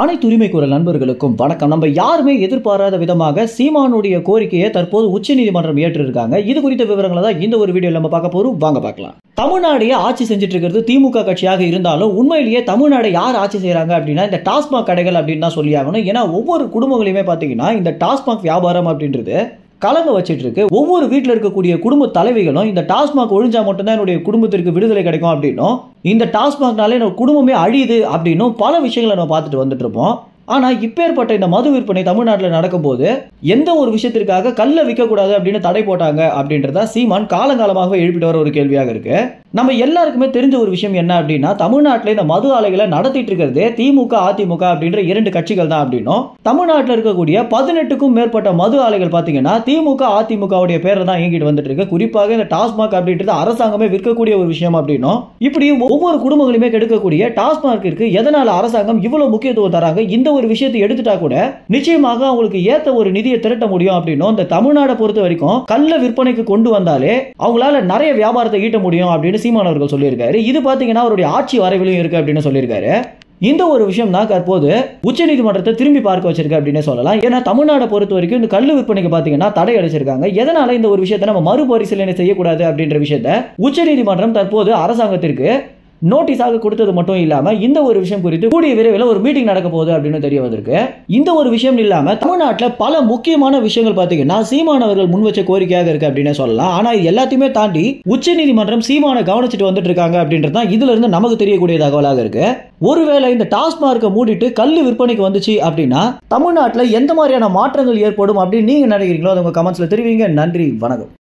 அனைத்து உரிமை குரல் நண்பர்களுக்கும் வணக்கம். நம்ம யாருமே எதிர்பாராத விதமாக சீமானுடைய கோரிக்கையை தற்போது உச்சநீதிமன்றம் ஏற்றிருக்காங்க. இது குறித்த விவரங்களை தான் இந்த ஒரு வீடியோல நம்ம பார்க்க போறோம். வாங்க பார்க்கலாம். தமிழ்நாடையே ஆட்சி செஞ்சுட்டு இருக்கிறது திமுக கட்சியாக இருந்தாலும் உண்மையிலேயே தமிழ்நாடு யார் ஆட்சி செய்யறாங்க அப்படின்னா இந்த டாஸ்மாக் கடைகள் அப்படின்னு தான் சொல்லி ஆகணும். ஏன்னா ஒவ்வொரு குடும்பங்களையுமே பாத்தீங்கன்னா இந்த டாஸ்மாக் வியாபாரம் அப்படின்றது கலங்க வச்சிட்டு இருக்கு. ஒவ்வொரு வீட்டில் இருக்கக்கூடிய குடும்ப தலைவிகளும் இந்த டாஸ்மாக் ஒழிஞ்சா மட்டும்தான் என்னுடைய குடும்பத்திற்கு விடுதலை கிடைக்கும் அப்படின்னும், இந்த டாஸ்மாக்னாலே என்னோட குடும்பமே அழியுது அப்படின்னும் பல விஷயங்களை நம்ம பார்த்துட்டு வந்துட்டு இருப்போம். ஆனா இப்பேற்பட்ட இந்த மது விற்பனை தமிழ்நாட்டில் நடக்கும்போது எந்த ஒரு விஷயத்திற்காக கல்ல விற்கக்கூடாது அப்படின்னு தடை போட்டாங்க அப்படின்றத சீமான் காலங்காலமாகவே எழுப்பிட்டு வர ஒரு கேள்வியாக இருக்கு. நம்ம எல்லாருக்குமே தெரிஞ்ச ஒரு விஷயம் என்ன அப்படின்னா, தமிழ்நாட்டில் இந்த மது ஆலைகளை நடத்திட்டு இருக்கிறதே திமுக அதிமுக அப்படின்ற இரண்டு கட்சிகள் தான் அப்படின்னும், தமிழ்நாட்டில் இருக்கக்கூடிய 18க்கும் மேற்பட்ட மது ஆலைகள் பாத்தீங்கன்னா திமுக அதிமுகவுடைய பேரை தான் இயங்கிட்டு வந்துட்டு இருக்கு. குறிப்பாக இந்த டாஸ்மாக் அப்படின்றது அரசாங்கமே விற்கக்கூடிய ஒரு விஷயம் அப்படின்னும், இப்படி ஒவ்வொரு குடும்பங்களையுமே கெடுக்கக்கூடிய டாஸ்மாகிற்கு எதனால அரசாங்கம் இவ்வளவு முக்கியத்துவம் தராங்க, இந்த ஒரு விஷயத்தை எடுத்துட்டா கூட நிச்சயமாக அவங்களுக்கு ஏத்த ஒரு நிதியை திரட்ட முடியும் அப்படின்னும், இந்த தமிழ்நாட்டை பொறுத்த வரைக்கும் கள்ள விற்பனைக்கு கொண்டு வந்தாலே அவங்களால நிறைய வியாபாரத்தை ஈட்ட முடியும் அப்படின்னு சீமான் அவர்கள் சொல்லியிருக்காரு. இது பாத்தீங்கன்னா அவருடைய ஆட்சி வரைவிலும் இருக்கு அப்படின்னு சொல்லியிருக்காரு. இந்த ஒரு விஷயம் தான் தற்போது உச்சநீதிமன்றத்தை திரும்பி பார்க்க வச்சிருக்கு அப்படின்னு சொல்லலாம். ஏன்னா தமிழ்நாட்டை பொறுத்த வரைக்கும் இந்த கள்ளு விற்பனைக்கு பாத்தீங்கன்னா தடை அளிச்சிருக்காங்க. எதனால இந்த ஒரு விஷயத்தை நம்ம மறுபரிசீலனை செய்யக்கூடாது அப்படின்ற விஷயத்தை உச்சநீதிமன்றம் தற்போது அரசாங்கத்திற்கு நோட்டீஸாக கொடுத்தது மட்டும் இல்லாம இந்த ஒரு விஷயம் குறித்து கூடிய விரைவில் ஒரு மீட்டிங் நடக்க போகுது அப்படின்னு தெரிய வந்திருக்கு. இந்த ஒரு விஷயம் இல்லாம தமிழ்நாட்டில் பல முக்கியமான விஷயங்கள் பாத்தீங்கன்னா சீமான் அவர்கள் முன் வச்ச கோரிக்கையாக இருக்கு அப்படின்னு சொல்லலாம். ஆனா இது எல்லாத்தையுமே தாண்டி உச்சநீதிமன்றம் சீமானை கவனிச்சுட்டு வந்துட்டு இருக்காங்க அப்படின்றது தான் இதுல இருந்து நமக்கு தெரியக்கூடிய தகவலாக இருக்கு. ஒருவேளை இந்த டாஸ்மார்க்கை மூடிட்டு கல்லு விற்பனைக்கு வந்துச்சு அப்படின்னா தமிழ்நாட்டில் எந்த மாதிரியான மாற்றங்கள் ஏற்படும் அப்படின்னு நீங்க நினைக்கிறீங்களோ அதை உங்க கமெண்ட்ஸ்ல தெரிவிங்க. நன்றி, வணக்கம்.